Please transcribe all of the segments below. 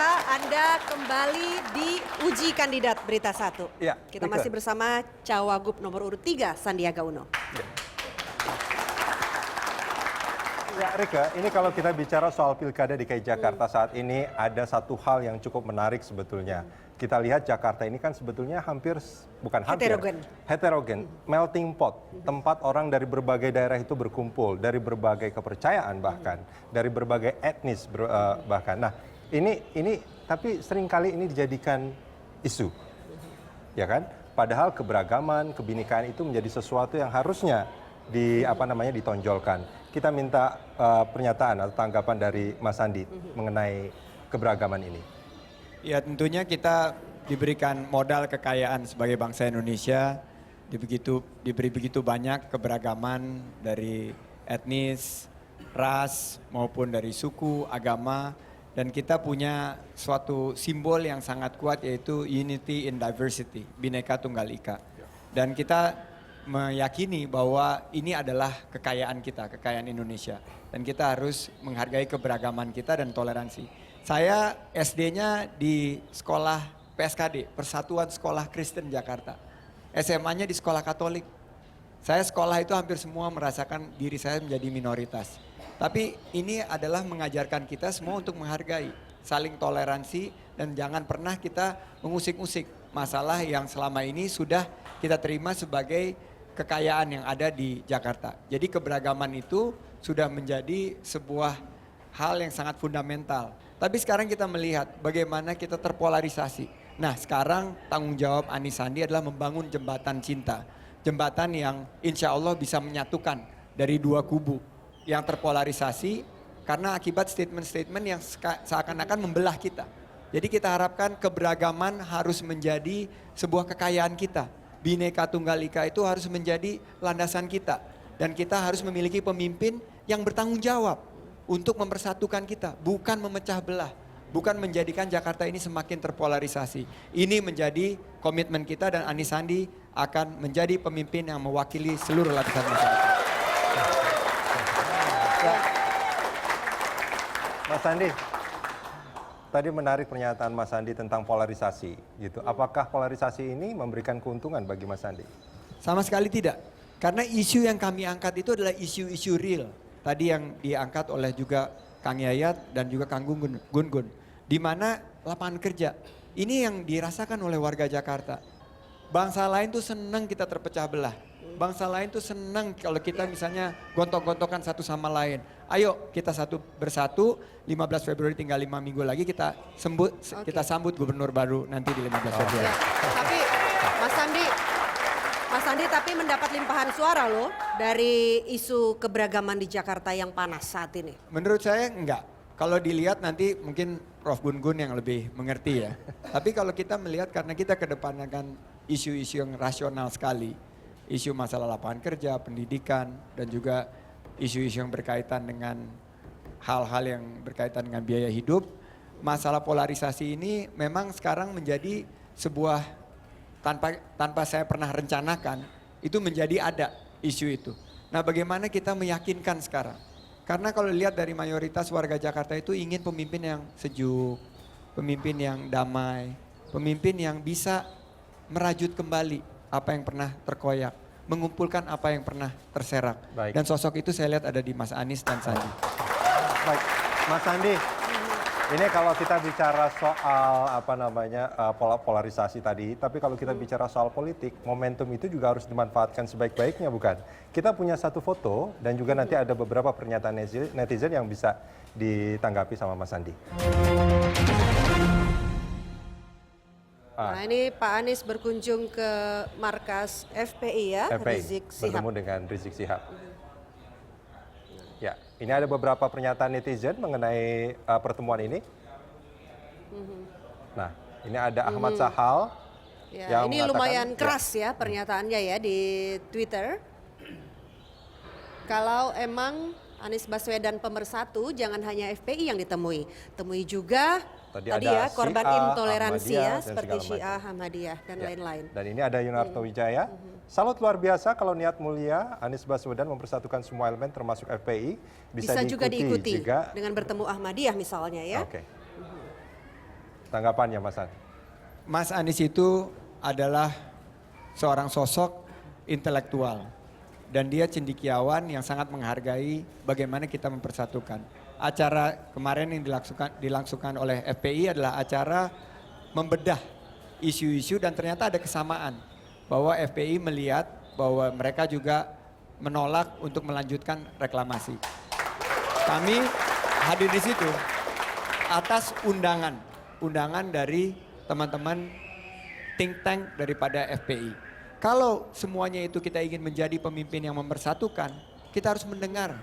Anda kembali di Uji Kandidat Berita 1. Ya, Kita masih bersama Cawagup nomor urut 3, Sandiaga Uno. Ya, Rika, ini kalau kita bicara soal Pilkada DKI Jakarta saat ini ada satu hal yang cukup menarik sebetulnya. Kita lihat Jakarta ini kan sebetulnya heterogen, melting pot, tempat orang dari berbagai daerah itu berkumpul, dari berbagai kepercayaan bahkan, dari berbagai etnis bahkan. Nah, ini tapi seringkali ini dijadikan isu, ya kan? Padahal keberagaman, kebinekaan itu menjadi sesuatu yang harusnya ditonjolkan. Kita minta pernyataan atau tanggapan dari Mas Andi mengenai keberagaman ini. Ya, tentunya kita diberikan modal kekayaan sebagai bangsa Indonesia, diberi begitu banyak keberagaman dari etnis, ras maupun dari suku, agama, dan kita punya suatu simbol yang sangat kuat yaitu unity in diversity, Bhinneka Tunggal Ika. Dan kita meyakini bahwa ini adalah kekayaan kita, kekayaan Indonesia. Dan kita harus menghargai keberagaman kita dan toleransi. Saya SD-nya di sekolah PSKD, Persatuan Sekolah Kristen Jakarta. SMA-nya di sekolah Katolik. Saya sekolah itu hampir semua merasakan diri saya menjadi minoritas. Tapi ini adalah mengajarkan kita semua untuk menghargai, saling toleransi, dan jangan pernah kita mengusik-usik masalah yang selama ini sudah kita terima sebagai kekayaan yang ada di Jakarta. Jadi keberagaman itu sudah menjadi sebuah hal yang sangat fundamental. Tapi sekarang kita melihat bagaimana kita terpolarisasi. Nah, sekarang tanggung jawab Anies Sandi adalah membangun jembatan cinta. Jembatan yang insya Allah bisa menyatukan dari dua kubu yang terpolarisasi karena akibat statement-statement yang seakan-akan membelah kita. Jadi kita harapkan keberagaman harus menjadi sebuah kekayaan kita. Bhinneka Tunggal Ika itu harus menjadi landasan kita. Dan kita harus memiliki pemimpin yang bertanggung jawab untuk mempersatukan kita, bukan memecah belah, bukan menjadikan Jakarta ini semakin terpolarisasi. Ini menjadi komitmen kita dan Anies Sandi akan menjadi pemimpin yang mewakili seluruh lapisan masyarakat. Mas Sandi, tadi menarik pernyataan Mas Sandi tentang polarisasi, gitu. Apakah polarisasi ini memberikan keuntungan bagi Mas Sandi? Sama sekali tidak, karena isu yang kami angkat itu adalah isu-isu real. Tadi yang diangkat oleh juga Kang Yayat dan juga Kang Gun-Gun. Di mana lapangan kerja, ini yang dirasakan oleh warga Jakarta. Bangsa lain tuh senang kita terpecah belah. Bangsa lain tuh senang kalau kita misalnya gontok-gontokan satu sama lain. Ayo kita satu bersatu, 15 Februari tinggal 5 minggu lagi kita sambut gubernur baru nanti di 15 Februari. Tapi Mas Andi tapi mendapat limpahan suara loh dari isu keberagaman di Jakarta yang panas saat ini. Menurut saya enggak. Kalau dilihat nanti mungkin Prof Gun-Gun yang lebih mengerti ya. Tapi kalau kita melihat karena kita kedepankan isu-isu yang rasional sekali. Isu masalah lapangan kerja, pendidikan, dan juga isu-isu yang berkaitan dengan hal-hal yang berkaitan dengan biaya hidup. Masalah polarisasi ini memang sekarang menjadi sebuah tanpa saya pernah rencanakan, itu menjadi ada isu itu. Nah, bagaimana kita meyakinkan sekarang? Karena kalau lihat dari mayoritas warga Jakarta itu ingin pemimpin yang sejuk, pemimpin yang damai, pemimpin yang bisa merajut kembali apa yang pernah terkoyak, mengumpulkan apa yang pernah terserak. Baik. Dan sosok itu saya lihat ada di Mas Anies dan Sandi. Baik, Mas Sandi, ini kalau kita bicara soal polarisasi tadi, tapi kalau kita bicara soal politik, momentum itu juga harus dimanfaatkan sebaik-baiknya, bukan? Kita punya satu foto dan juga nanti ada beberapa pernyataan netizen yang bisa ditanggapi sama Mas Sandi. Nah, ini Pak Anies berkunjung ke markas FPI ya, Rizik Sihab. Bertemu dengan Rizik Sihab. Ya, ini ada beberapa pernyataan netizen mengenai pertemuan ini. Nah, ini ada Ahmad Sahal. Ya, ini lumayan keras ya pernyataannya ya di Twitter. Kalau emang Anies Baswedan pemersatu, jangan hanya FPI yang ditemui. Temui juga tadi ya korban intoleransi ya, seperti Syiah, Ahmadiyah, dan lain-lain. Dan ini ada Yunarto Wijaya. Salut luar biasa kalau niat mulia Anies Baswedan mempersatukan semua elemen termasuk FPI. Bisa juga diikuti juga dengan bertemu Ahmadiyah misalnya ya. Oke. tanggapannya Mas Anies. Mas Anies itu adalah seorang sosok intelektual. Dan dia cendekiawan yang sangat menghargai bagaimana kita mempersatukan. Acara kemarin yang dilangsungkan oleh FPI adalah acara membedah isu-isu dan ternyata ada kesamaan. Bahwa FPI melihat bahwa mereka juga menolak untuk melanjutkan reklamasi. Kami hadir di situ atas undangan dari teman-teman think tank daripada FPI. Kalau semuanya itu kita ingin menjadi pemimpin yang mempersatukan, kita harus mendengar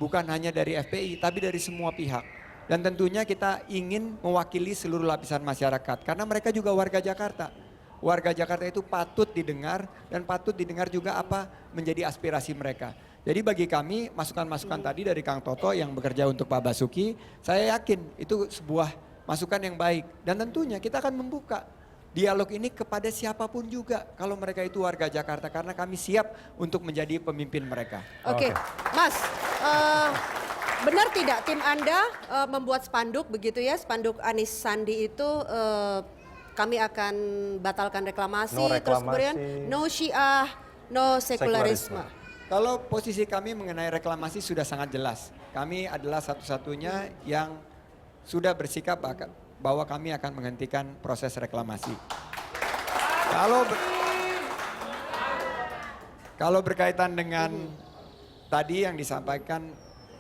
bukan hanya dari FPI tapi dari semua pihak. Dan tentunya kita ingin mewakili seluruh lapisan masyarakat karena mereka juga warga Jakarta. Warga Jakarta itu patut didengar dan patut didengar juga apa menjadi aspirasi mereka. Jadi bagi kami masukan-masukan tadi dari Kang Toto yang bekerja untuk Pak Basuki, saya yakin itu sebuah masukan yang baik. Dan tentunya kita akan membuka dialog ini kepada siapapun juga kalau mereka itu warga Jakarta karena kami siap untuk menjadi pemimpin mereka. Oke. Mas, benar tidak tim Anda membuat spanduk begitu ya, spanduk Anies Sandi itu kami akan batalkan reklamasi, terus kemudian no Syiah, no sekularisme. Kalau posisi kami mengenai reklamasi sudah sangat jelas. Kami adalah satu-satunya yang sudah bersikap bahwa kami akan menghentikan proses reklamasi. Kalau berkaitan dengan tadi yang disampaikan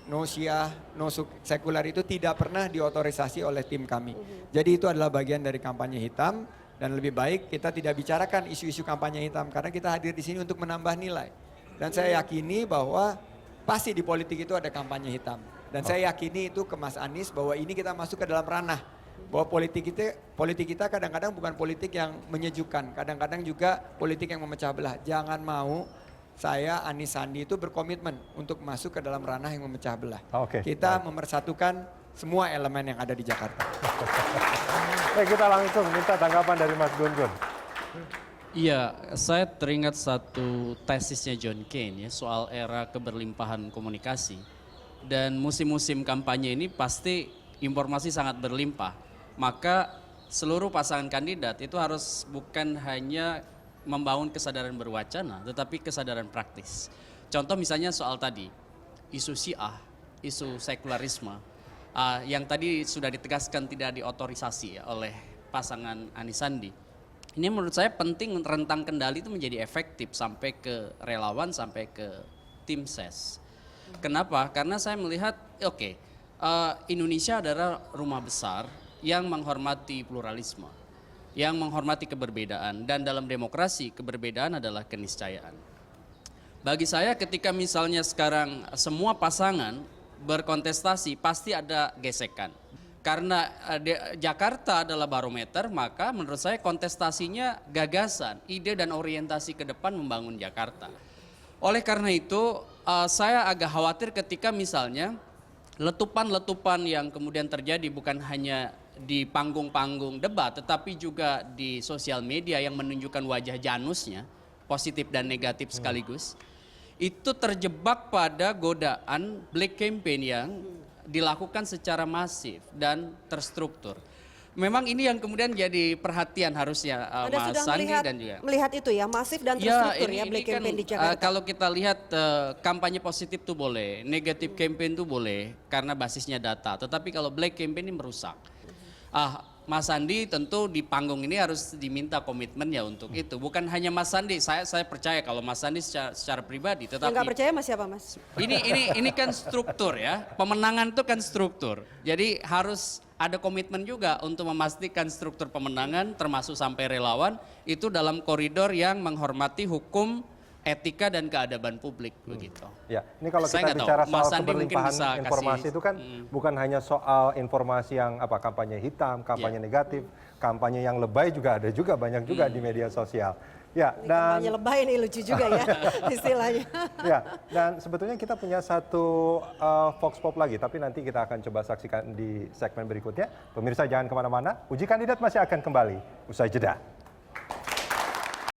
no Syiah, no sekuler itu tidak pernah diotorisasi oleh tim kami. Jadi itu adalah bagian dari kampanye hitam dan lebih baik kita tidak bicarakan isu-isu kampanye hitam karena kita hadir di sini untuk menambah nilai. Dan saya yakini bahwa pasti di politik itu ada kampanye hitam. Dan saya yakini itu ke Mas Anies bahwa ini kita masuk ke dalam ranah bahwa politik kita kadang-kadang bukan politik yang menyejukkan, kadang-kadang juga politik yang memecah belah. Jangan mau saya Anies Sandi itu berkomitmen untuk masuk ke dalam ranah yang memecah belah. Kita memersatukan semua elemen yang ada di Jakarta. Kita langsung minta tanggapan dari Mas Gun-Gun. Iya, saya teringat satu tesisnya John Kane ya soal era keberlimpahan komunikasi. Dan musim-musim kampanye ini pasti informasi sangat berlimpah. Maka seluruh pasangan kandidat itu harus bukan hanya membangun kesadaran berwacana, tetapi kesadaran praktis. Contoh misalnya soal tadi, isu Syiah, isu sekularisme, yang tadi sudah ditegaskan tidak diotorisasi oleh pasangan Anies Sandi. Ini menurut saya penting rentang kendali itu menjadi efektif sampai ke relawan, sampai ke tim ses. Kenapa? Karena saya melihat, Indonesia adalah rumah besar yang menghormati pluralisme, yang menghormati keberbedaan, dan dalam demokrasi keberbedaan adalah keniscayaan. Bagi saya ketika misalnya sekarang semua pasangan berkontestasi pasti ada gesekan. Karena Jakarta adalah barometer, maka menurut saya kontestasinya gagasan, ide dan orientasi ke depan membangun Jakarta. Oleh karena itu saya agak khawatir ketika misalnya letupan-letupan yang kemudian terjadi bukan hanya di panggung-panggung debat tetapi juga di sosial media yang menunjukkan wajah Janusnya, positif dan negatif sekaligus, itu terjebak pada godaan black campaign yang dilakukan secara masif dan terstruktur. Memang ini yang kemudian jadi perhatian harusnya Mas Sandi dan juga. Melihat itu ya, masif dan terstruktur ya black campaign di Jakarta. Kalau kita lihat kampanye positif tuh boleh, negatif campaign tuh boleh karena basisnya data. Tetapi kalau black campaign ini merusak. Mas Sandi tentu di panggung ini harus diminta komitmennya untuk itu. Bukan hanya Mas Sandi, saya percaya kalau Mas Sandi secara pribadi. Tetapi yang nggak percaya Mas siapa Mas? Ini kan struktur ya, pemenangan itu kan struktur. Jadi harus ada komitmen juga untuk memastikan struktur pemenangan termasuk sampai relawan itu dalam koridor yang menghormati hukum, etika dan keadaban publik begitu. Ya, ini kalau kita bicara soal keberlimpahan informasi itu kan bukan hanya soal informasi yang kampanye hitam, kampanye negatif, kampanye yang lebay juga ada juga banyak juga di media sosial. Ya, dan kampanye lebay ini lucu juga ya istilahnya. Ya, dan sebetulnya kita punya satu Vox Pop lagi, tapi nanti kita akan coba saksikan di segmen berikutnya. Pemirsa jangan kemana-mana, Uji Kandidat masih akan kembali usai jeda.